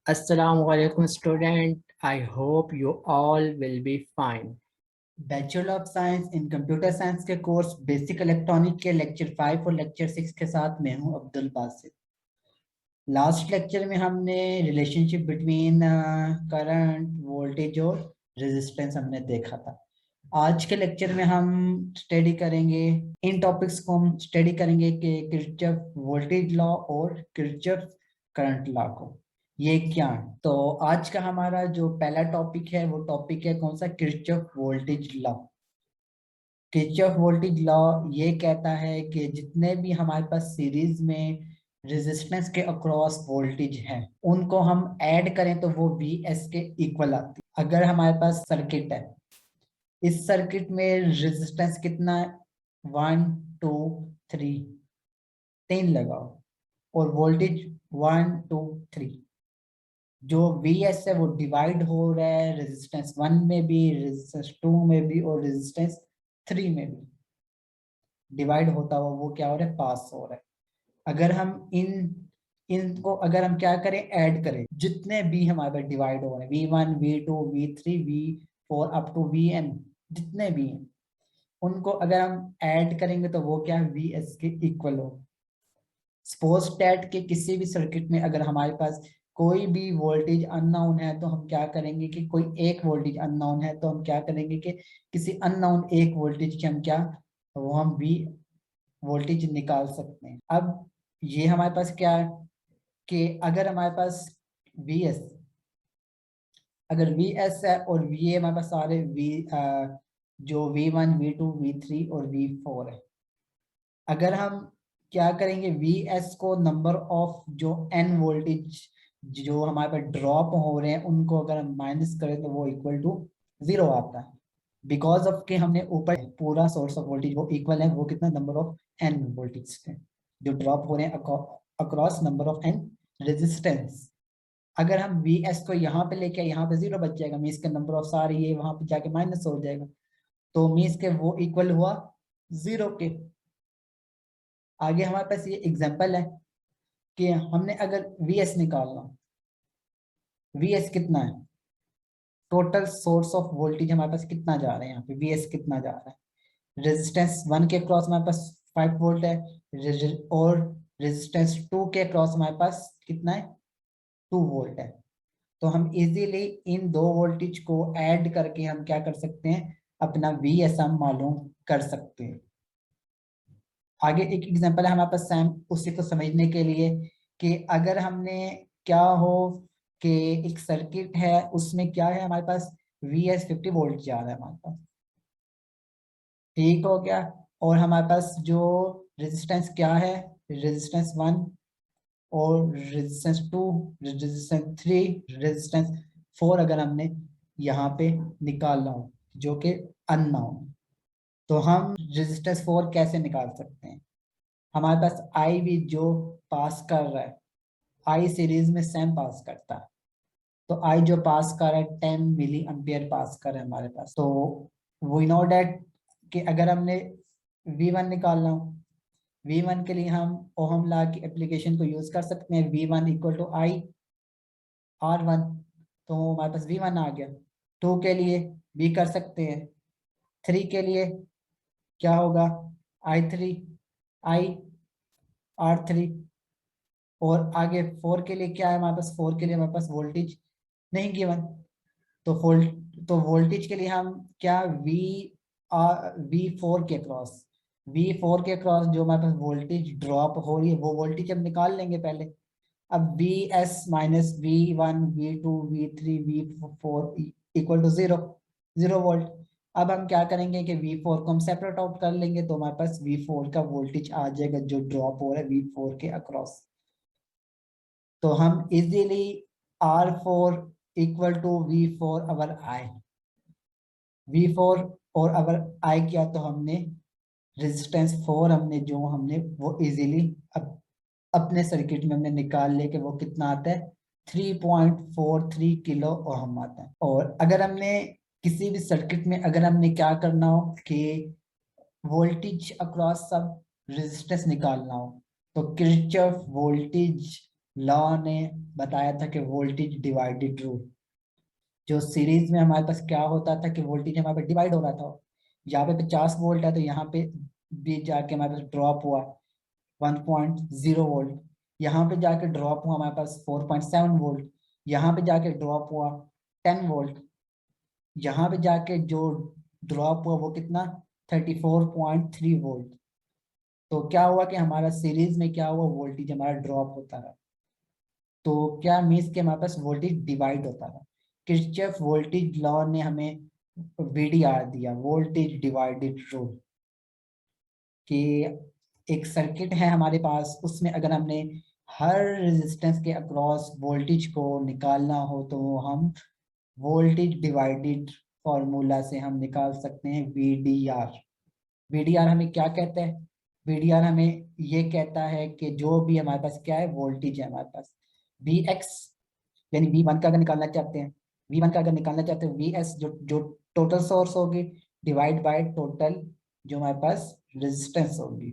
Assalamualaikum student. I hope you all will be fine. Bachelor of science in computer science के course basic electronic के lecture 5 और lecture 6 के साथ मैं हूं अब्दुल बासित। लास्ट लेक्चर में हमने रिलेशनशिप बिटवीन करंट वोल्टेज और रेजिस्टेंस हमने देखा था। आज के लेक्चर में हम स्टडी करेंगे, इन टॉपिक्स को हम स्टडी करेंगे कि किरचॉफ वोल्टेज लॉ और किरचॉफ करंट लॉ को ये क्या है। तो आज का हमारा जो पहला टॉपिक है वो टॉपिक है कौन सा, Kirchhoff voltage law. Kirchhoff voltage law ये कहता है कि जितने भी हमारे पास सीरीज में रेजिस्टेंस के अक्रॉस वोल्टेज हैं उनको हम ऐड करें तो वो वी एस के इक्वल आती है। अगर हमारे पास सर्किट है, इस सर्किट में रेजिस्टेंस कितना है, 1 2 3, 3 लगाओ और वोल्टेज 1 2 3, जो वी एस है वो डिवाइड हो रहा है रेजिस्टेंस 1 में भी, रेजिस्टेंस 2 में भी और रेजिस्टेंस 3 में भी डिवाइड होता हुआ वो क्या हो रहा है, पास हो रहा है। अगर हम इनको अगर हम क्या करें, ऐड करें, जितने भी हमारे पास डिवाइड हो रहे हैं V1 V2 V3 V4 up to Vn, जितने भी हैं उनको अगर हम ऐड करेंगे तो वो क्या है, Vs के इक्वल हो। सपोज दैट के किसी भी सर्किट में अगर हमारे पास कोई भी वोल्टेज अननोन है तो हम क्या करेंगे कि कोई एक वोल्टेज अननोन है तो हम क्या करेंगे कि किसी अननोन एक वोल्टेज के हम क्या, वो हम वी वोल्टेज निकाल सकते हैं। अब ये हमारे पास क्या है कि अगर हमारे पास वी एस, अगर वी एस है और वी ए हमारे पास सारे जो V1 V2 V3 और V4 है, अगर हम क्या करेंगे वी एस को नंबर ऑफ जो एन वोल्टेज जो हमारे पास ड्रॉप हो रहे हैं उनको अगर हम माइनस करें तो वो इक्वल टू 0 आता है। बिकॉज ऑफ के हमने ऊपर पूरा सोर्स ऑफ वोल्टेज वो इक्वल है, वो कितना, नंबर ऑफ एन वोल्टेज थे जो ड्रॉप हो रहे हैं across number of n resistance. अगर हम वी एस को यहाँ पे लेके यहाँ पे 0 बच जाएगा, मीन्स के नंबर ऑफ सारे ये वहां पे जाके माइनस हो जाएगा, तो मीन्स के वो इक्वल हुआ 0 के। आगे हमारे पास ये एग्जांपल है कि हमने अगर वी एस निकालना, वी एस कितना है, टोटल सोर्स ऑफ वोल्टेज हमारे पास कितना जा रहा है, यहाँ पे वी एस कितना जा रहा है। रेजिस्टेंस 1 के क्रॉस हमारे पास 5 वोल्ट है और रेजिस्टेंस 2 के क्रॉस हमारे पास कितना है, 2 वोल्ट है। तो हम इजीली इन दो वोल्टेज को ऐड करके हम क्या कर सकते हैं, अपना वी एस हम मालूम कर सकते हैं। आगे एक एग्जांपल है हमारे पास सेम उसी को समझने के लिए कि अगर हमने क्या हो कि एक सर्किट है उसमें क्या है हमारे पास वी एस 50 वोल्ट जा रहा है हमारे पास, ठीक हो गया। और हमारे पास जो रेजिस्टेंस क्या है, रेजिस्टेंस 1 और रेजिस्टेंस 2, रेजिस्टेंस 3, रेजिस्टेंस 4 अगर हमने यहाँ पे निकालना हो जो कि अननोन, तो हम रेजिस्टेंस 4 कैसे निकाल सकते हैं। हमारे पास आई भी जो पास कर रहा है, आई सीरीज में सेम पास करता है, तो आई जो पास कर रहा है 10 मिली एम्पियर पास कर रहा है हमारे पास। तो वी नो डेट कि अगर हमने V1 निकालना हो, V1 के लिए हम ओहम लॉ की एप्लीकेशन को यूज कर सकते हैं, V1 equal to I R1, तो हमारे पास V1 आ गया। 2 के लिए भी कर सकते हैं, 3 के लिए क्या होगा, I3 आई R3, और आगे 4 के लिए क्या है हमारे पास, 4 के लिए हमारे पास वोल्टेज नहीं गिवन, तो वोल्टेज के लिए हम क्या, V4 के क्रॉस, V4 के क्रॉस जो हमारे पास वोल्टेज ड्रॉप हो रही है वो वोल्टेज हम निकाल लेंगे पहले। अब VS minus V1 V2 V3 V4 equal to 0, 0 volt. अब हम क्या करेंगे कि V4 को हम सेपरेट आउट कर लेंगे, तो हमारे पास V4 का वोल्टेज आ जाएगा जो ड्रॉप हो रहा है V4 के अक्रॉस। तो हम easily R4 equal to V4 over I, V4 और अगर आई किया तो हमने रेजिस्टेंस 4 हमने जो हमने वो इजीली अपने सर्किट में हमने निकाल ले कि वो कितना आता है, 3.43 किलो ओहम आता है। और अगर हमने किसी भी सर्किट में अगर हमने क्या करना हो कि वोल्टेज अक्रॉस सब रेजिस्टेंस निकालना हो, तो किरचॉफ वोल्टेज लॉ ने बताया था कि वोल्टेज डिवाइडेड रूल, जो सीरीज में हमारे पास क्या होता था कि वोल्टेज हमारे पास डिवाइड हो रहा था। यहाँ पे 50 वोल्ट है तो यहाँ पे भी जाके हमारे पास ड्रॉप हुआ 1.0 वोल्ट, यहाँ पे जाके ड्रॉप हुआ हमारे पास 4.7 वोल्ट, यहाँ पे जाके ड्रॉप हुआ 10 वोल्ट, यहाँ पे जाके जो ड्रॉप हुआ वो कितना 34.3 वोल्ट। तो क्या हुआ कि हमारा सीरीज में क्या हुआ, वोल्टेज हमारा ड्रॉप होता है। तो क्या मीन्स कि हमारे पास वोल्टेज डिवाइड होता है। किरचॉफ वोल्टेज लॉ ने हमें वीडीआर दिया, वोल्टेज डिवाइडेड रूल, कि एक सर्किट है हमारे पास, उसमें अगर हमने हर रेजिस्टेंस के अक्रॉस वोल्टेज को निकालना हो तो हम वोल्टेज डिवाइडेड फॉर्मूला से हम निकाल सकते हैं वीडीआर। वीडीआर हमें क्या कहता है, वीडीआर हमें ये कहता है कि जो भी हमारे पास क्या है वोल्टेज है हमारे पास वी एक्स, यानी वी वन का अगर निकालना चाहते हैं, वी वन का अगर निकालना चाहते हैं वी एस जो जो टोटल सोर्स होगी डिवाइड बाय टोटल जो हमारे पास रेजिस्टेंस होगी,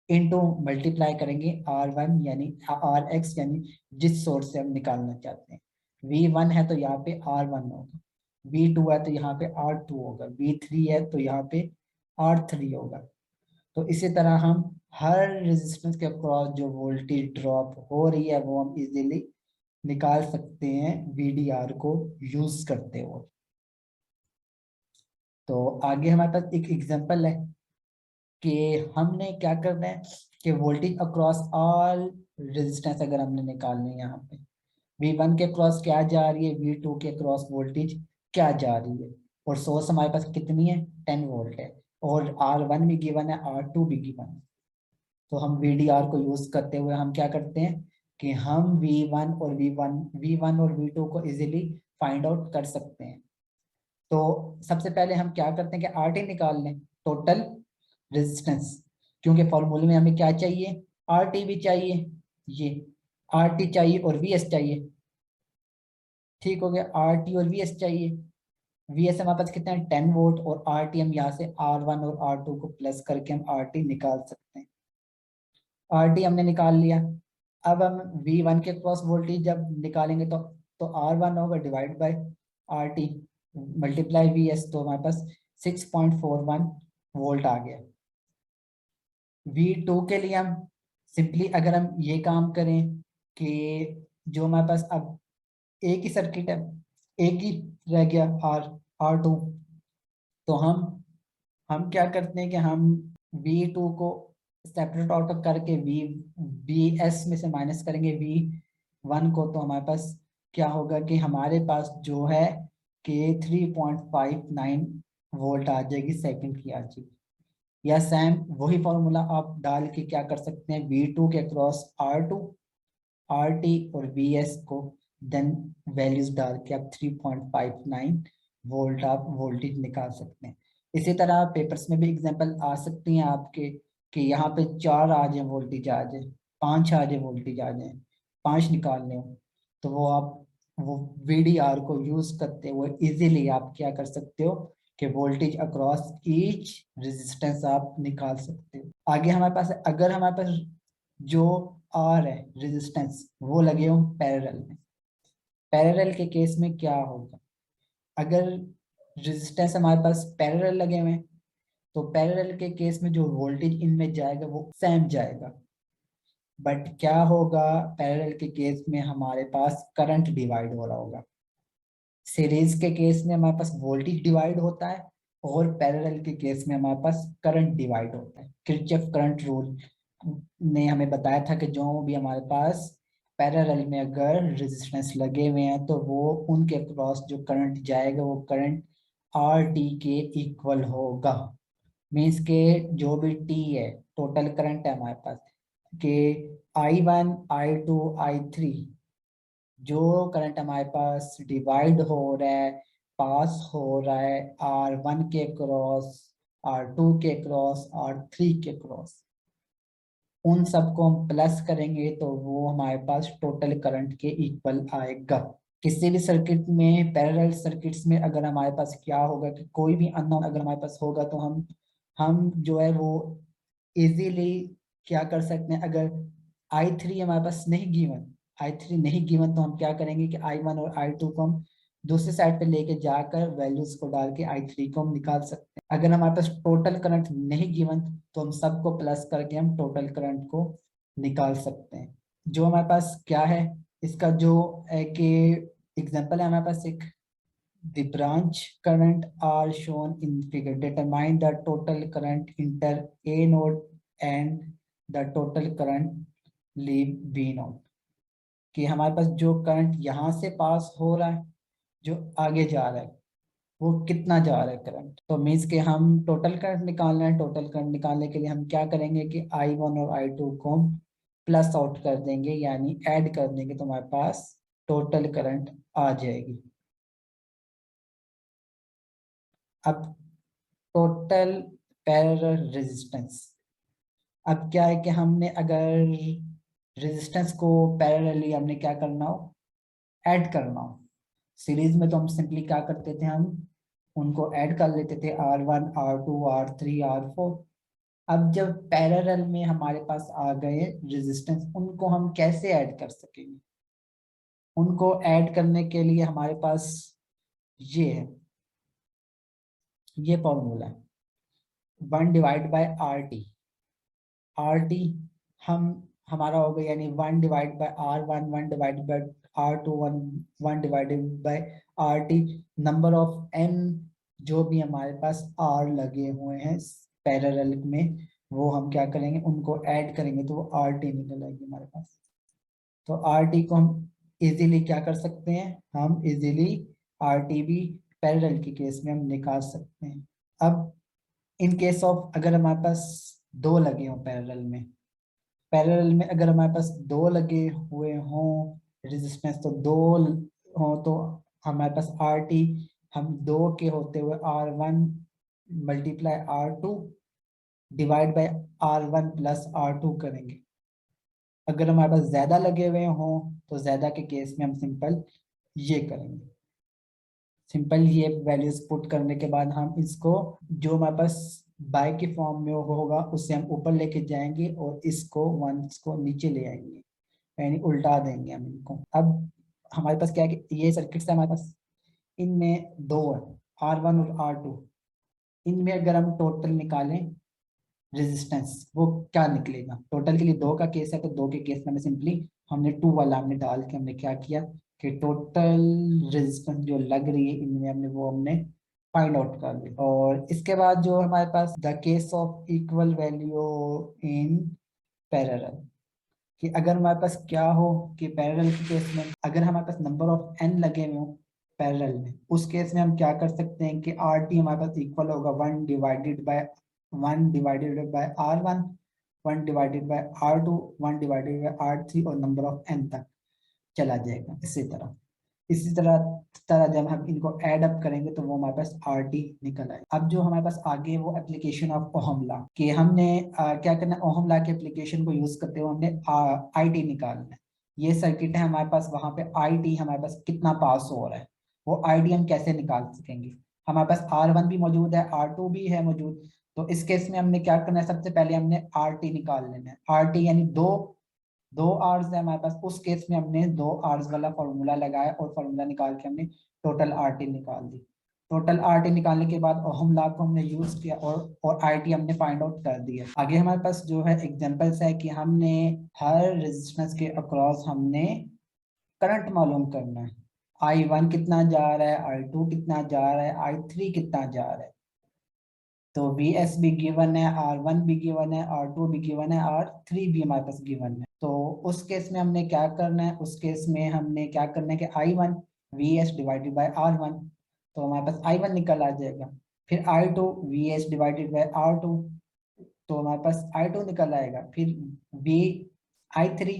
इनटू मल्टीप्लाई करेंगे आर वन यानी आर एक्स यानी जिस सोर्स से हम निकालना चाहते हैं। वी वन है तो यहाँ पे आर वन होगा, वी टू है तो यहाँ पे आर टू होगा, वी थ्री है तो यहाँ पे आर थ्री होगा। तो इसी तरह हम हर रेजिस्टेंस के अक्रॉस जो वोल्टेज ड्रॉप हो रही है वो हम इजीली निकाल सकते हैं वीडीआर को यूज करते हुए। तो आगे हमारे पास एक एग्जांपल है कि हमने क्या करना है कि वोल्टेज अक्रॉस ऑल रेजिस्टेंस अगर हमने निकालनी है, यहाँ पे वी वन के क्रॉस क्या जा रही है, वी टू के क्रॉस वोल्टेज क्या जा रही है, और सोर्स हमारे पास कितनी है 10 वोल्ट है, और आर वन भी गिवन है आर टू भी गिवन है। तो हम वीडीआर को यूज करते हुए हम क्या करते हैं कि हम वी वन और वी टू को इजीली फाइंड आउट कर सकते हैं। तो सबसे पहले हम क्या करते हैं कि आर टी निकाल लें, टोटल रेजिस्टेंस, क्योंकि फॉर्मूले में हमें क्या चाहिए, आर टी भी चाहिए, ये आर टी चाहिए और वी एस चाहिए। ठीक हो गया, आर टी और वी एस चाहिए। वी एस हमारे पास कितना है 10 वोल्ट, और आर टी हम यहाँ से आर वन और आर टू को प्लस करके हम आर टी निकाल सकते हैं। आर टी हमने निकाल लिया। अब हम वी वन के क्रॉस वोल्टेज जब निकालेंगे तो आर वन होगा divide by R T multiply V S, तो हमारे पास 6.41 वोल्ट आ गया। वी टू के लिए हम सिंपली अगर हम ये काम करें कि जो हमारे पास अब एक ही सर्किट है, एक ही रह गया आर आर टू, तो हम क्या करते हैं कि हम वी टू को सेपरेट आउट करके वी वी एस में से माइनस करेंगे वी वन को, तो हमारे पास क्या होगा कि हमारे पास जो है कि 3.59 वोल्ट आ जाएगी, सेकंड की आ जाएगी। या सेम वही फॉर्मूला आप डाल के क्या कर सकते हैं, वी टू के across R two, R T और वी एस को देन वैल्यूज डाल के आप 3.59 वोल्ट आप वोल्टेज निकाल सकते हैं। इसी तरह पेपर्स में भी एग्जांपल आ सकती हैं आपके कि यहाँ पे 4 आ जाए वोल्टेज आ जाए, 5 आ जाए वोल्टेज आ जाए, 5 निकालने हो, तो वो आप वो वीडीआर को यूज करते हुए इजीली आप क्या कर सकते हो कि वोल्टेज अक्रॉस ईच रेजिस्टेंस आप निकाल सकते हो। आगे हमारे पास अगर हमारे पास जो आर है रेजिस्टेंस वो लगे हो पैरेलल में, पैरेलल के केस में क्या होगा, अगर रेजिस्टेंस हमारे पास पैरेलल लगे हुए हैं तो पैरेलल के केस में जो वोल्टेज इनमें जाएगा वो सेम जाएगा। बट क्या होगा, पैरेलल के केस में हमारे पास करंट डिवाइड हो रहा होगा। सीरीज के केस में हमारे पास वोल्टेज डिवाइड होता है, और पैरेलल के केस में हमारे पास करंट डिवाइड होता है। किरचॉफ करंट रूल ने हमें बताया था कि जो भी हमारे पास पैरेलल में अगर रेजिस्टेंस लगे हुए हैं तो वो उनके क्रॉस जो करंट जाएगा वो करंट आर टी के इक्वल होगा। मीन्स के जो भी टी है टोटल करंट है हमारे पास कि I one I two I three, जो करंट हमारे पास डिवाइड हो रहा है, पास हो रहा है आर वन के क्रॉस, आर टू के क्रॉस, आर थ्री के क्रॉस, उन सबको हम प्लस करेंगे तो वो हमारे पास टोटल करंट के इक्वल आएगा। किसी भी सर्किट में पैरेलल सर्किट्स में अगर हमारे पास क्या होगा कि कोई भी अननोन अगर हमारे पास होगा तो हम जो है वो इजीली क्या कर सकते हैं, अगर I3 हमारे पास नहीं गिवन, I3 नहीं गिवन, तो हम क्या करेंगे कि I1 और I2 को हम दूसरे साइड पे लेके जाकर वैल्यूज को डाल के I3 को हम निकाल सकते हैं। अगर हमारे पास टोटल करंट नहीं गिवन तो हम सबको प्लस करके हम टोटल करंट को निकाल सकते हैं। जो हमारे पास क्या है, इसका जो एक एग्जांपल है हमारे पास एक, the branch current are shown in figure, determine the total current enter a node and the total current leave b node। कि हमारे पास जो करंट यहाँ से पास हो रहा है, जो आगे जा रहा है, वो कितना जा रहा है करंट। तो मीन्स के हम टोटल करंट निकालना है, टोटल करंट निकालने के लिए हम क्या करेंगे कि I1 और I2 को हम प्लस आउट कर देंगे, यानी ऐड कर देंगे, तो हमारे पास टोटल करंट आ जाएगी। अब टोटल पैरेलल रेजिस्टेंस, अब क्या है कि हमने अगर रेजिस्टेंस को पैरेलली हमने क्या करना हो, ऐड करना हो। सीरीज में तो हम सिंपली क्या करते थे, हम उनको ऐड कर लेते थे, R1 R2 R3 R4। अब जब पैरेलल में हमारे पास आ गए रेजिस्टेंस, उनको हम कैसे ऐड कर सकेंगे। उनको ऐड करने के लिए हमारे पास ये है, ये फॉर्मूला है 1 डिवाइड बाय RT हम हमारा हो गया, यानी 1 divide by R1 1 divide by R2 1 divided by RT। Number of n जो भी हमारे पास R लगे हुए हैं पैरेलल में, वो हम क्या करेंगे, उनको ऐड करेंगे तो वो RT निकल आएगी हमारे पास। तो RT को हम इजीली क्या कर सकते हैं, हम इजीली RT भी पैरेलल के केस में हम निकाल सकते हैं। अब इन केस ऑफ अगर हमारे पास दो लगे हों पैरेलल में अगर हमारे पास दो लगे हुए हों रेजिस्टेंस, तो दो हो तो हमारे पास RT हम दो के होते हुए R1 multiply R2 divide by R1 plus R2 करेंगे। अगर हमारे पास ज्यादा लगे हुए हों तो ज्यादा के केस में हम सिंपल ये करेंगे, सिंपल ये वैल्यूज पुट करने के बाद हम इसको जो हमारे पास बाय के फॉर्म में होगा उससे हम ऊपर लेके जाएंगे और इसको वंस को नीचे ले आएंगे, यानी उल्टा देंगे हम इनको। अब हमारे पास क्या है कि ये सर्किट है हमारे पास, इनमें दो है R1 और R2, इनमें अगर हम टोटल निकालें रेजिस्टेंस वो क्या निकलेगा। टोटल के लिए दो का केस है तो दो के केस में सिंपली हमने 2 वाला हमने डाल के हमने क्या किया कि टोटल रेजिस्टेंस जो लग रही है इनमें हमने फाइंड आउट कर लिया। और इसके बाद जो हमारे पास the case of equal value in parallel, कि अगर हमारे पास क्या हो कि पैरेलल के केस में अगर हमारे पास नंबर ऑफ n लगे हुए हो पैरेलल में, उस केस में हम क्या कर सकते हैं कि RT हमारे पास इक्वल होगा 1 divided by R1 1 divided by R2 1 divided by R3 और नंबर ऑफ n तक चला जाएगा। इसी तरह जब हम इनको ऐड अप करेंगे तो वो हमारे पास RT निकल आए। अब जो हमारे पास आगे वो एप्लीकेशन ऑफ ओहम लॉ, कि हमने क्या करना है, ओहम लॉ के एप्लीकेशन को यूज करते हुए हमने IT निकालना है। ये सर्किट है हमारे पास, वहां पे IT हमारे पास कितना पास हो रहा है, वो ID हम कैसे निकाल सकेंगे। हमारे पास R1 भी मौजूद है, R2 भी है मौजूद, तो इस केस में हमने क्या करना है, सबसे पहले हमने RT निकाल लेना है। RT यानी दो आवर्स है हमारे पास, उस केस में हमने 2 आवर्स वाला फॉर्मूला लगाया और फॉर्मूला निकाल के हमने टोटल RT निकाल दी। टोटल RT निकालने के बाद ओहम लॉ को हमने यूज किया और IT हमने फाइंड आउट कर दिया। आगे हमारे पास जो है एग्जांपल्स है कि हमने हर रेजिस्टेंस के अक्रॉस हमने करंट मालूम करना है, I1 कितना जा रहा है, I2 कितना जा रहा है, I3 कितना जा रहा है। तो VS भी गिवन है, R1 भी गिवन है, R2 भी गिवन है, R3 भी हमारे पास गिवन है। तो उस केस में हमने क्या करना है, उस केस में हमने क्या करना है कि I1 VS divided by R1, तो हमारे पास I1 निकल आ जाएगा। फिर I2 VS divided by R2, तो हमारे पास I2 निकल आएगा। फिर I3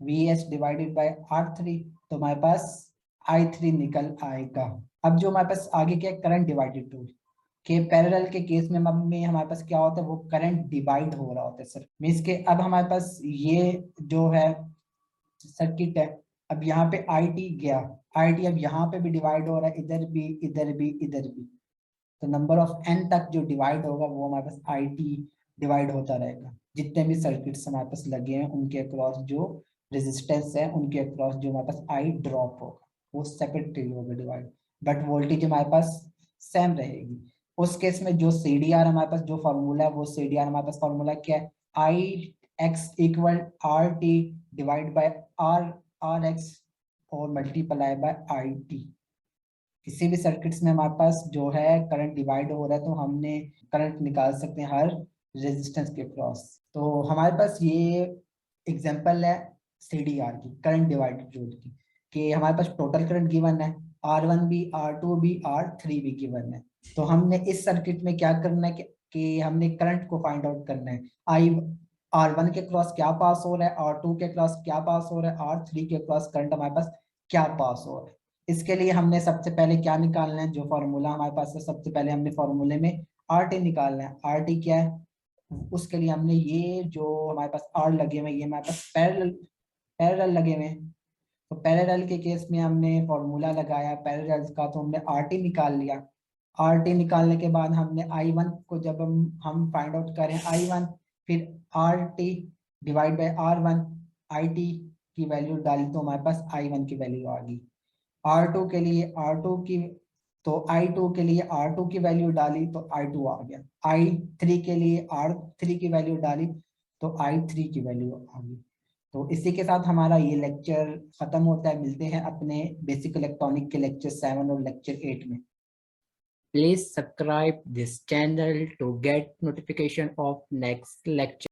VS divided by R3, तो हमारे पास I3 निकल आएगा। अब जो हमारे पास आगे क्या करंट डिवाइडेड रूल, के पैरेलल के केस में हमारे पास क्या होता है, वो करंट डिवाइड हो रहा होता है सर मीन्स के। अब हमारे पास ये जो है सर्किट है, अब यहाँ पे IT गया, IT अब यहाँ पे भी डिवाइड हो रहा है, इधर भी इधर भी इधर भी, तो नंबर ऑफ n तक जो डिवाइड होगा वो हमारे पास IT डिवाइड होता रहेगा। जितने भी सर्किट्स हमारे पास लगे हैं उनके अक्रॉस जो रेजिस्टेंस है उनके अक्रॉस जो हमारे पास आई ड्रॉप होगा वो सेपरेटली होगा डिवाइड, बट वोल्टेज हमारे पास सेम रहेगी। उस केस में जो सी डी आर हमारे पास जो फॉर्मूला है वो सी डी आर हमारे पास फॉर्मूला क्या है, I X equal R T divide by R R X और मल्टीप्लाई बाय आई टी। किसी भी सर्किट्स में हमारे पास जो है करंट डिवाइड हो रहा है तो हमने करंट निकाल सकते हैं हर रेजिस्टेंस के क्रॉस। तो हमारे पास ये एग्जांपल है सीडीआर की, करंट डिवाइडेड रूल की, कि हमारे पास टोटल करंट गिवन है, R1 भी R2 भी R3 भी गिवन है। तो हमने इस सर्किट में क्या करना है कि हमने करंट को फाइंड आउट करना है। आई R1 के क्रॉस क्या पास हो रहा है, R2 के क्रॉस क्या पास हो रहा है, R3 के क्रॉस करंट हमारे पास क्या पास हो रहा है। इसके लिए हमने सबसे पहले क्या निकालना है, जो फॉर्मूला हमारे पास है सबसे पहले हमने फॉर्मूले में आर टी निकालना है। आर टी क्या है, उसके लिए हमने ये जो हमारे पास आर लगे हुए ये हमारे पास पैरेलल लगे हुए हैं। तो पैरेलल के केस में हमने फॉर्मूला लगाया पैरेलल का, तो हमने आर टी निकाल लिया। आर टी निकालने के बाद हमने आई वन को जब हम फाइंड आउट करें आई वन, फिर R T divide by R one, I T की वैल्यू डाली तो हमारे पास आई वन की वैल्यू आ गई। R2 के लिए R2 की, तो I2 के लिए R2 की वैल्यू डाली तो I2 आ गया। I3 के लिए R3 की वैल्यू डाली तो I3 की वैल्यू आ गई। तो इसी के साथ हमारा ये लेक्चर खत्म होता है। मिलते हैं अपने बेसिक इलेक्ट्रॉनिक के लेक्चर 7 और लेक्चर 8 में। Please subscribe this channel to get notification of next lecture.